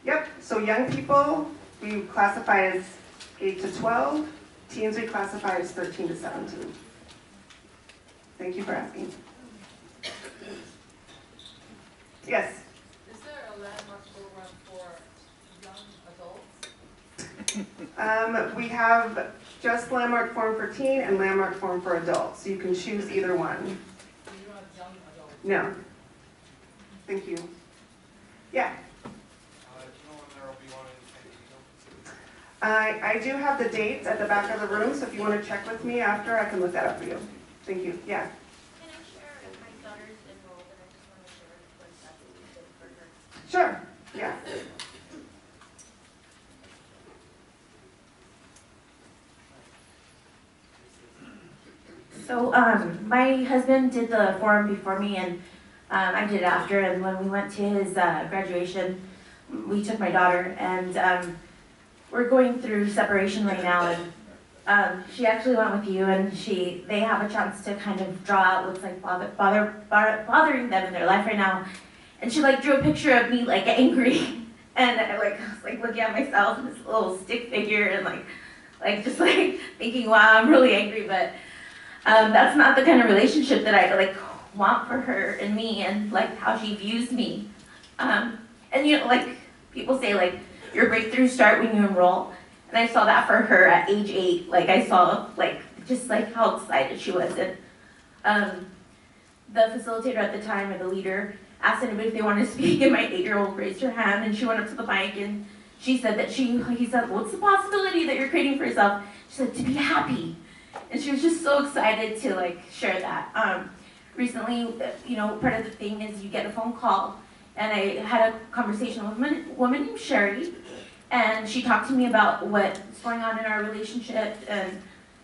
Yep, so young people, we classify as 8 to 12. Teens, we classify as 13 to 17. Thank you for asking. Yes? Is there a landmark program for young adults? We have just landmark form for teen and landmark form for adults. So you can choose either one. You don't have young adults? No. Thank you. Yeah? I do have the dates at the back of the room, so if you want to check with me after, I can look that up for you. Thank you. Yeah? Can I share if my daughter's enrolled and I just want to share what exactly we did for her? Sure. Yeah. So my husband did the form before me, and I did it after. And when we went to his graduation, we took my daughter, and we're going through separation right now. And she actually went with you, and they have a chance to kind of draw out what's like bothering them in their life right now. And she like drew a picture of me like angry, and I was like looking at myself in this little stick figure, and like just like thinking, wow, I'm really angry, but. That's not the kind of relationship that I like want for her and me, and like how she views me. And you know, like people say, like your breakthroughs start when you enroll, and I saw that for her at age 8. Like I saw like just like how excited she was, and the facilitator at the time, or the leader, asked anybody if they wanted to speak, and my 8-year-old raised her hand, and she went up to the mic, and she said that he said, what's the possibility that you're creating for yourself? She said, to be happy. And she was just so excited to like share that. Recently, you know, part of the thing is you get a phone call, and I had a conversation with a woman named Sherry, and she talked to me about what's going on in our relationship, and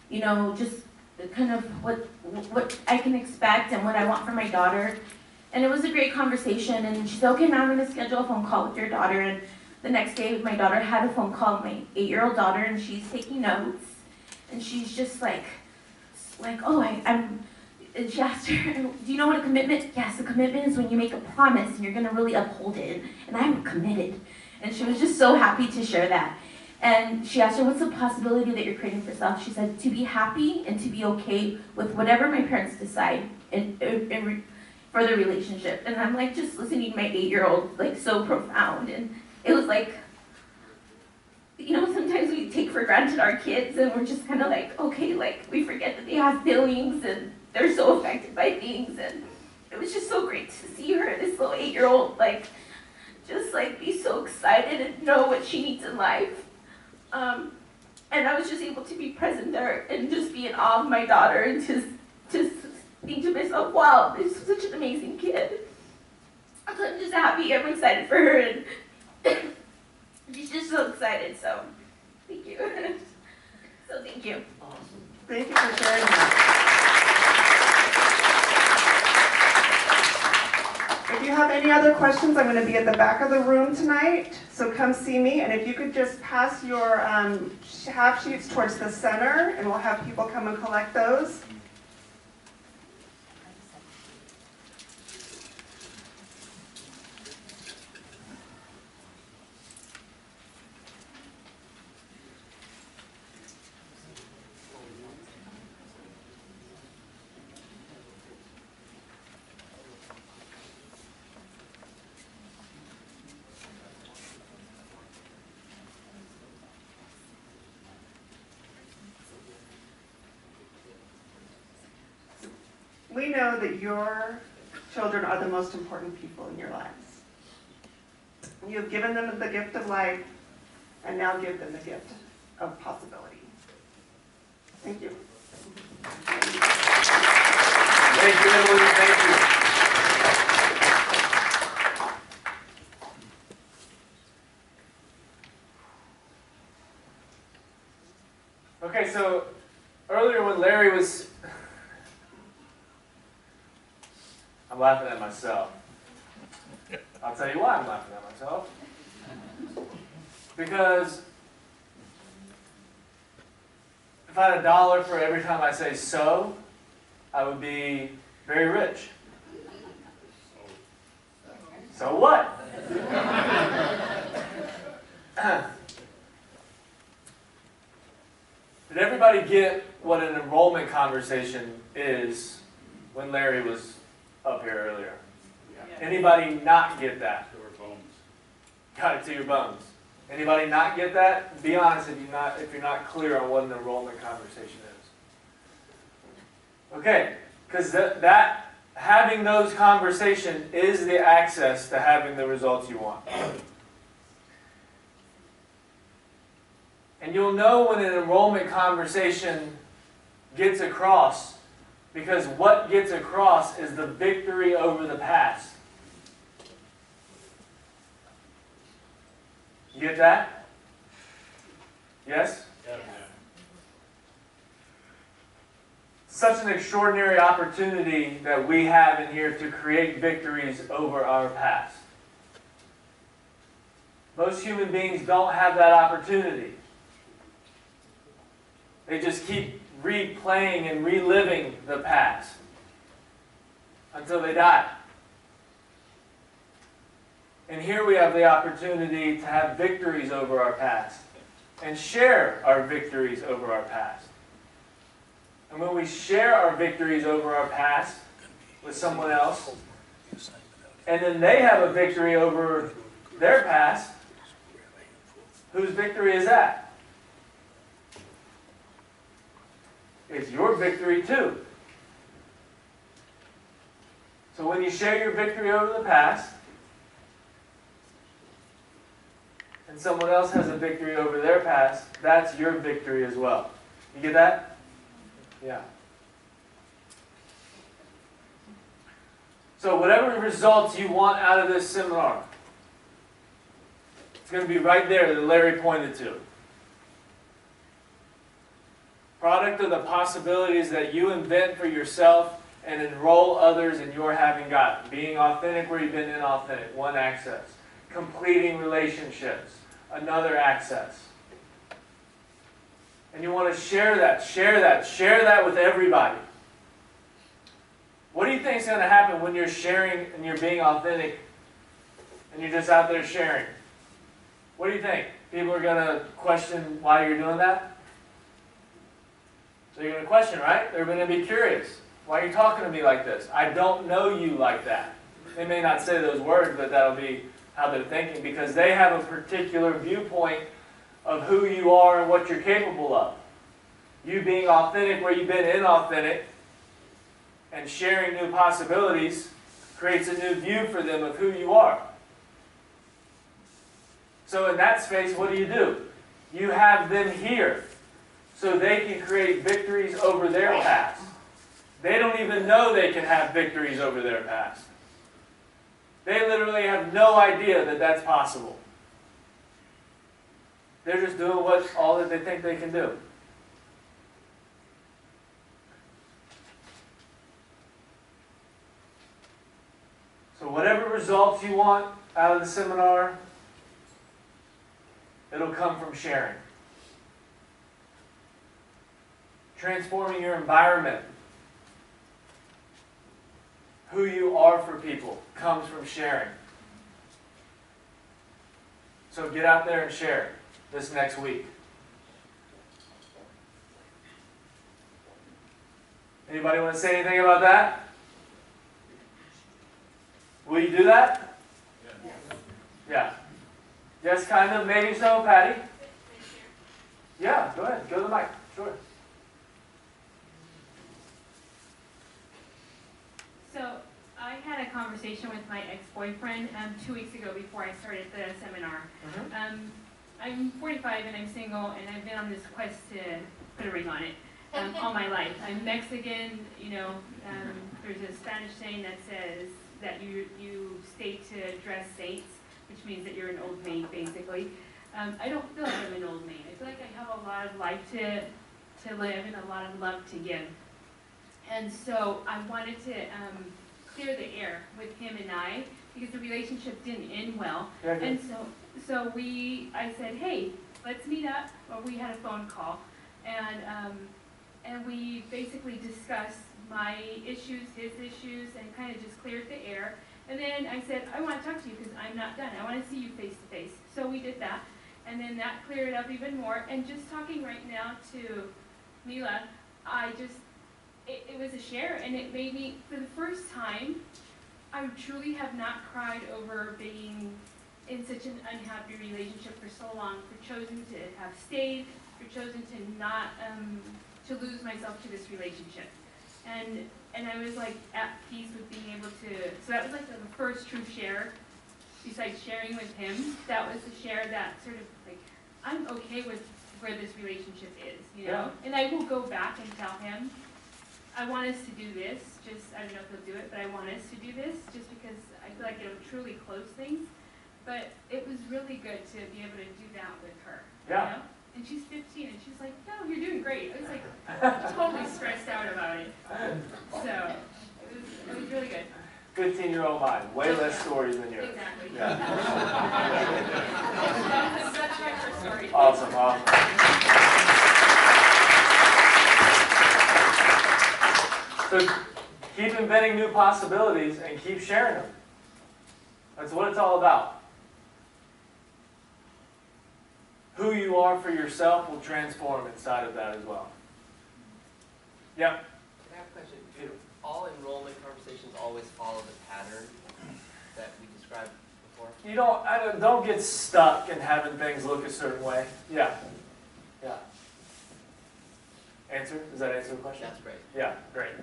you know, just kind of what I can expect and what I want for my daughter. And it was a great conversation, and she said, okay, now I'm going to schedule a phone call with your daughter. And the next day, my daughter had a phone call with my 8-year-old daughter, and she's taking notes. And she's just like, oh, I'm, and she asked her, do you know what a commitment? Yes, a commitment is when you make a promise and you're going to really uphold it. And I'm committed. And she was just so happy to share that. And she asked her, what's the possibility that you're creating for yourself? She said, to be happy and to be okay with whatever my parents decide for the relationship. And I'm like just listening to my 8-year-old, like so profound. And it was like, you know, sometimes we take for granted our kids, and we're just kind of like, okay, like we forget that they have feelings and they're so affected by things. And it was just so great to see her, this little 8-year-old, like just like be so excited and know what she needs in life. And I was just able to be present there and just be in awe of my daughter, and just think to myself, wow, this is such an amazing kid. So I'm just happy, I'm excited for her, and she's just so excited, so thank you. So thank you. Awesome. Thank you for sharing that. If you have any other questions, I'm going to be at the back of the room tonight, so come see me. And if you could just pass your half sheets towards the center, and we'll have people come and collect those. We know that your children are the most important people in your lives. You have given them the gift of life, and now give them the gift of possibility. Thank you. Thank you, Emily. Thank you. Okay, so earlier when Larry was... I'm laughing at myself. I'll tell you why I'm laughing at myself. Because if I had $1 for every time I say so, I would be very rich. So what? get what an enrollment conversation is when Larry was up here earlier? Anybody not get that? Got it to your bones. Anybody not get that? Be honest if you're not clear on what an enrollment conversation is. Okay, because that having those conversations is the access to having the results you want. And you'll know when an enrollment conversation gets across, because what gets across is the victory over the past. You get that? Yes? Yeah. Such an extraordinary opportunity that we have in here to create victories over our past. Most human beings don't have that opportunity. They just keep replaying and reliving the past until they die. And here we have the opportunity to have victories over our past and share our victories over our past. And when we share our victories over our past with someone else, and then they have a victory over their past, whose victory is that? It's your victory too. So when you share your victory over the past, and someone else has a victory over their past, that's your victory as well. You get that? Yeah. So whatever results you want out of this seminar, it's going to be right there that Larry pointed to. Product of the possibilities that you invent for yourself and enroll others in your having gotten. Being authentic where you've been inauthentic, one access. Completing relationships, another access. And you want to share that with everybody. What do you think is going to happen when you're sharing and you're being authentic and you're just out there sharing? What do you think? People are going to question why you're doing that? So you're going to question, right? They're going to be curious. Why are you talking to me like this? I don't know you like that. They may not say those words, but that'll be how they're thinking, because they have a particular viewpoint of who you are and what you're capable of. You being authentic where you've been inauthentic and sharing new possibilities creates a new view for them of who you are. So in that space, what do? You have them here so they can create victories over their past. They don't even know they can have victories over their past. They literally have no idea that that's possible. They're just doing all that they think they can do. So whatever results you want out of the seminar, it'll come from sharing. Transforming your environment. Who you are for people comes from sharing. So get out there and share this next week. Anybody want to say anything about that? Will you do that? Yeah. Yes, kind of, maybe so, Patty? Yeah, go ahead. Go to the mic. Sure. So I had a conversation with my ex-boyfriend 2 weeks ago before I started the seminar. I'm 45 and I'm single, and I've been on this quest to put a ring on it all my life. I'm Mexican, there's a Spanish saying that says that you state to dress saints, which means that you're an old maid, basically. I don't feel like I'm an old maid. I feel like I have a lot of life to live and a lot of love to give. And so I wanted to clear the air with him and I, because the relationship didn't end well. Yeah, and so I said, hey, let's meet up. Well, we had a phone call, and we basically discussed my issues, his issues, and kind of just cleared the air. And then I said, I want to talk to you because I'm not done. I want to see you face to face. So we did that, and then that cleared it up even more. And just talking right now to Mila, it was a share, and it made me, for the first time, I truly have not cried over being in such an unhappy relationship for so long, for choosing to have stayed, for choosing to not, to lose myself to this relationship. And I was like at peace with being able to, so that was like the first true share, besides sharing with him, that was the share that sort of like, I'm okay with where this relationship is, you know? Yeah. And I will go back and tell him, I want us to do this, just, I don't know if he'll do it, but I want us to do this, just because I feel like it'll truly close things. But it was really good to be able to do that with her, Yeah. you know? And she's 15, and she's like, no, you're doing great. I was like totally stressed out about it. So, it was really good. 15-year-old mind, way less stories than yours. Exactly. Yeah. That's my first story. Awesome, awesome. So keep inventing new possibilities and keep sharing them. That's what it's all about. Who you are for yourself will transform inside of that as well. Yep. I have a question. Do all enrollment conversations always follow the pattern that we described before? You don't get stuck in having things look a certain way. Yeah. Yeah. Answer? Does that answer the question? That's great. Yeah, great.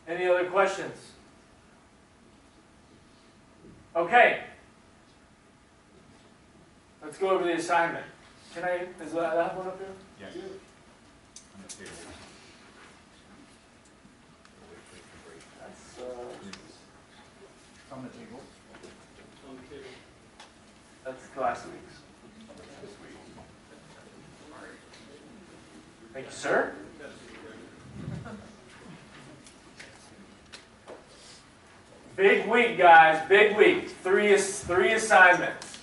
Any other questions? Okay. Let's go over the assignment. Is that one up here? Yeah. On the table. That's, On the table. that's last week's. Thank you, sir. Big week, guys. Big week. Three assignments.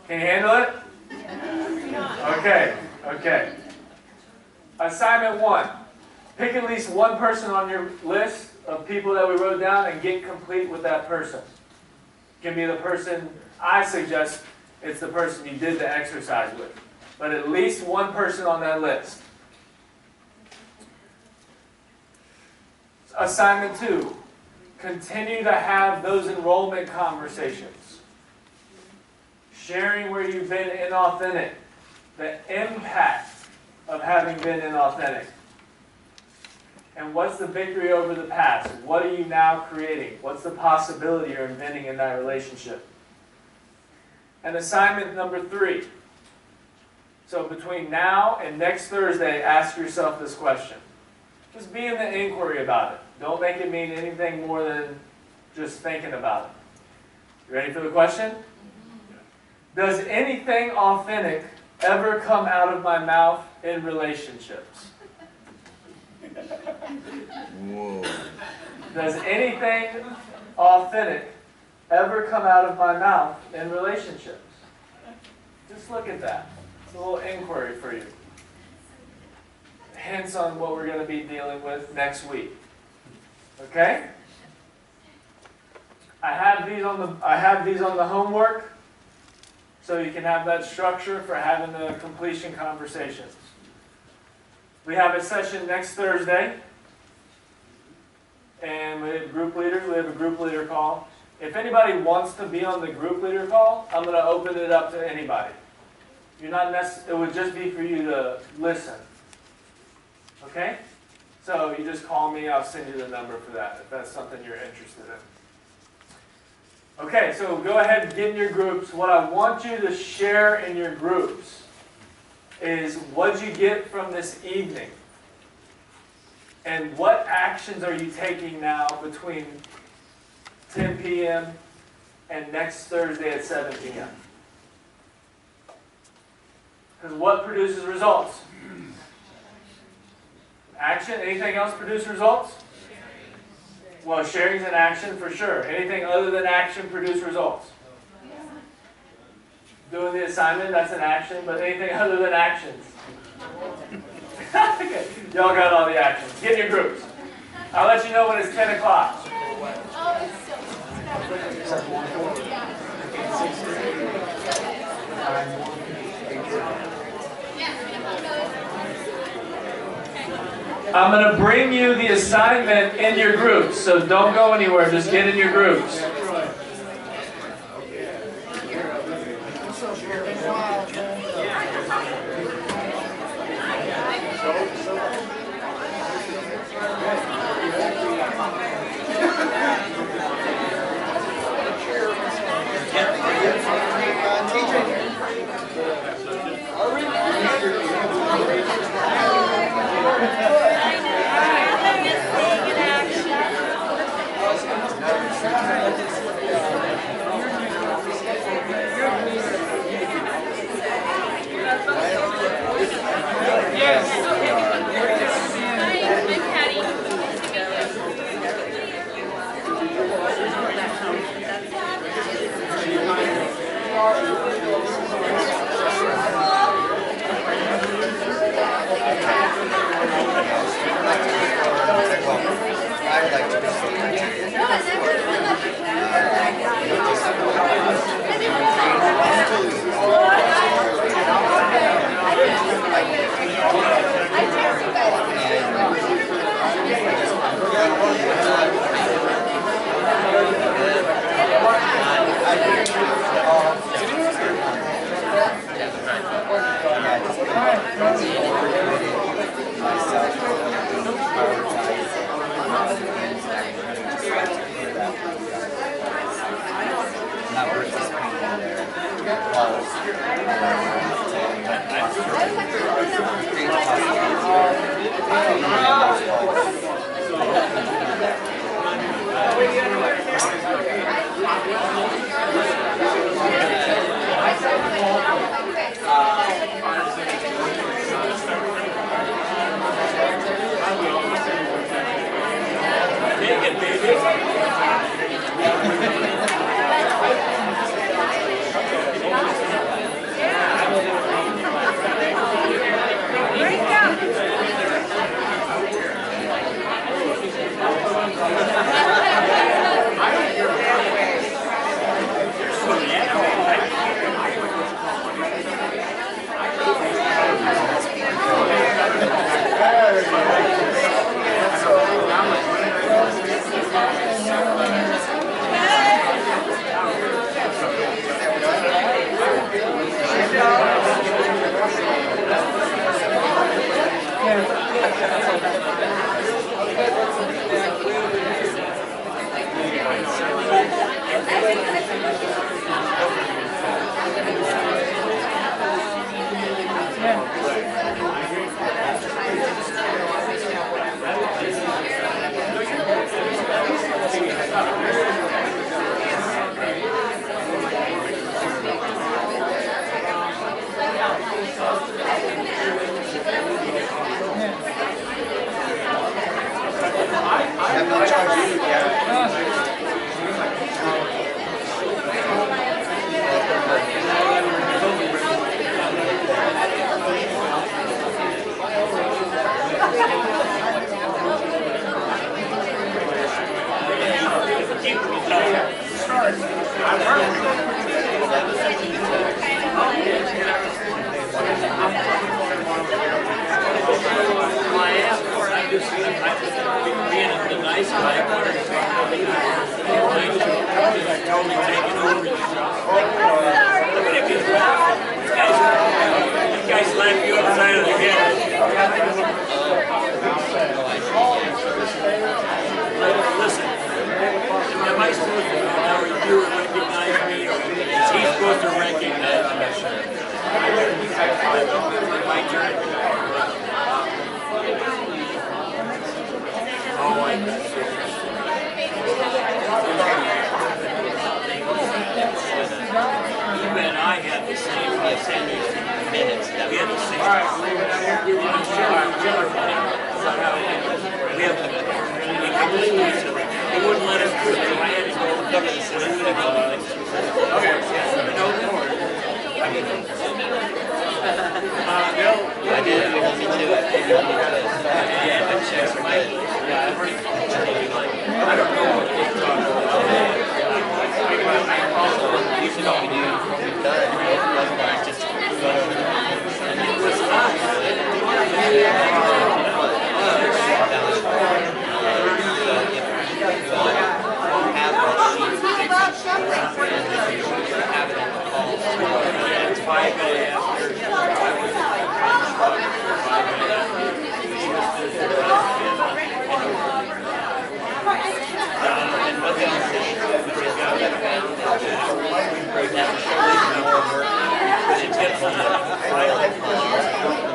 Can you handle it? Okay. Okay. Assignment 1. Pick at least one person on your list of people that we wrote down and get complete with that person. Give me the person, I suggest it's the person you did the exercise with. But at least one person on that list. Assignment 2. Continue to have those enrollment conversations. Sharing where you've been inauthentic. The impact of having been inauthentic. And what's the victory over the past? What are you now creating? What's the possibility you're inventing in that relationship? And assignment number 3. So between now and next Thursday, ask yourself this question. Just be in the inquiry about it. Don't make it mean anything more than just thinking about it. You ready for the question? Does anything authentic ever come out of my mouth in relationships? Whoa. Does anything authentic ever come out of my mouth in relationships? Just look at that. It's a little inquiry for you. Hints on what we're going to be dealing with next week. Okay? I have these on the homework, so you can have that structure for having the completion conversations. We have a session next Thursday, and we have group leaders. We have a group leader call. If anybody wants to be on the group leader call, I'm going to open it up to anybody. You're not it would just be for you to listen. Okay? So you just call me. I'll send you the number for that if that's something you're interested in. Okay, so go ahead and get in your groups. What I want you to share in your groups is what you get from this evening. And what actions are you taking now between 10 p.m. and next Thursday at 7 p.m.? Because what produces results? Action. Anything else produce results? Well, sharing's an action for sure. Anything other than action produce results? Doing the assignment, that's an action, but anything other than actions? Okay. Y'all got all the actions. Get in your groups. I'll let you know when it's 10 o'clock. I'm going to bring you the assignment in your groups, so don't go anywhere. Just get in your groups.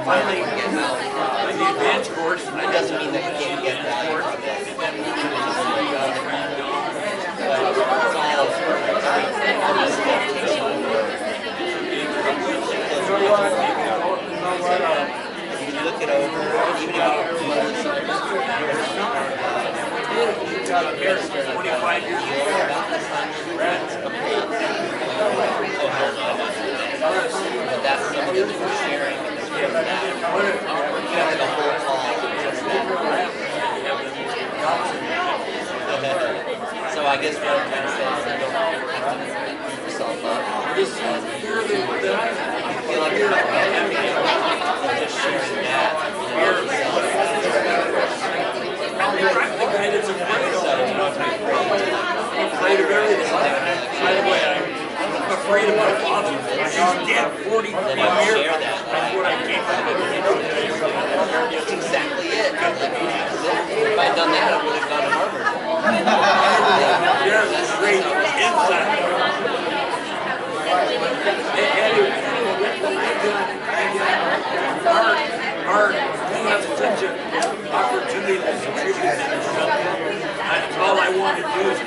Finally, the advanced course, that doesn't mean that you can't get that course. You look it over, even if you've got a bear 25 years old, but that's something that we're sharing. The whole call. So I guess what I'm trying to say is you don't have to beat yourself up. I feel like you're not just sharing that. The guy that's afraid of everything. By the way, I'm afraid of my father. He's dead 40 years. That's what I came from. That's exactly it. If I'd done that, I would have gone to Harvard. There's a straight inside. We have such an opportunity to contribute to something. That's all I want to do is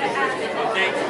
thank you.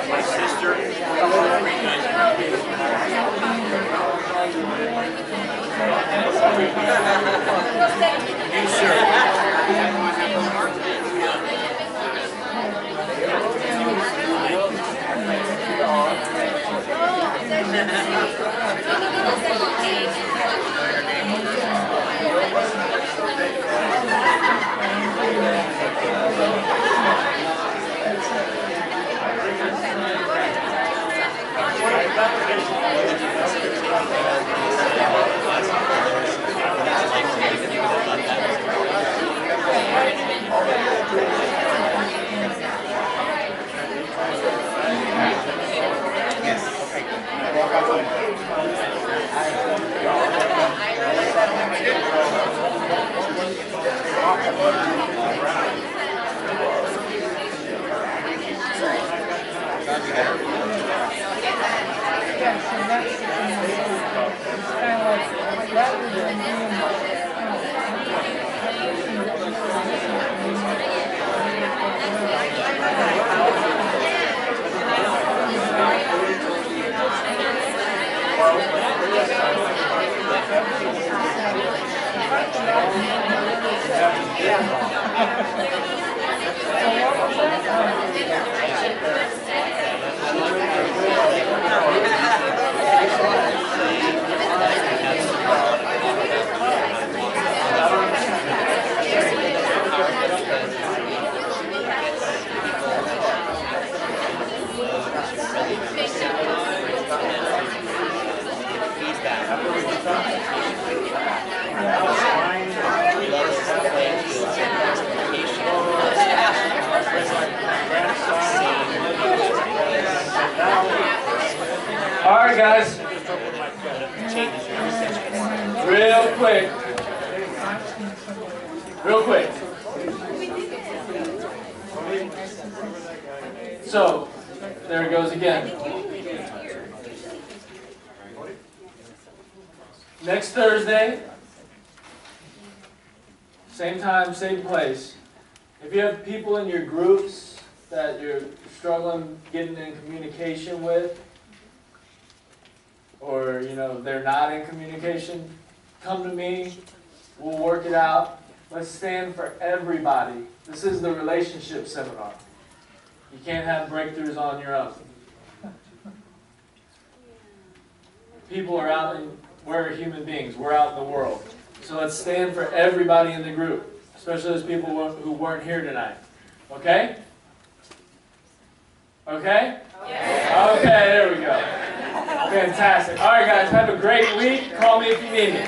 My sister, you sir. Yes. All right, guys. Real quick. Real quick. So, there it goes again. Next Thursday, same time, same place. If you have people in your groups that you're struggling getting in communication with, or they're not in communication, come to me, we'll work it out. Let's stand for everybody. This is the relationship seminar. You can't have breakthroughs on your own. People are out and we're human beings. We're out in the world. So let's stand for everybody in the group, especially those people who weren't here tonight. Okay? Okay? Yes. Okay, there we go. Fantastic. All right, guys, have a great week. Call me if you need me.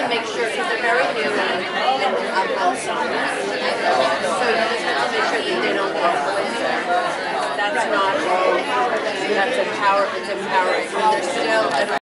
Make sure, because they're very new and so you just have to make sure that they don't walk away there. That's not, that's empowering when they're still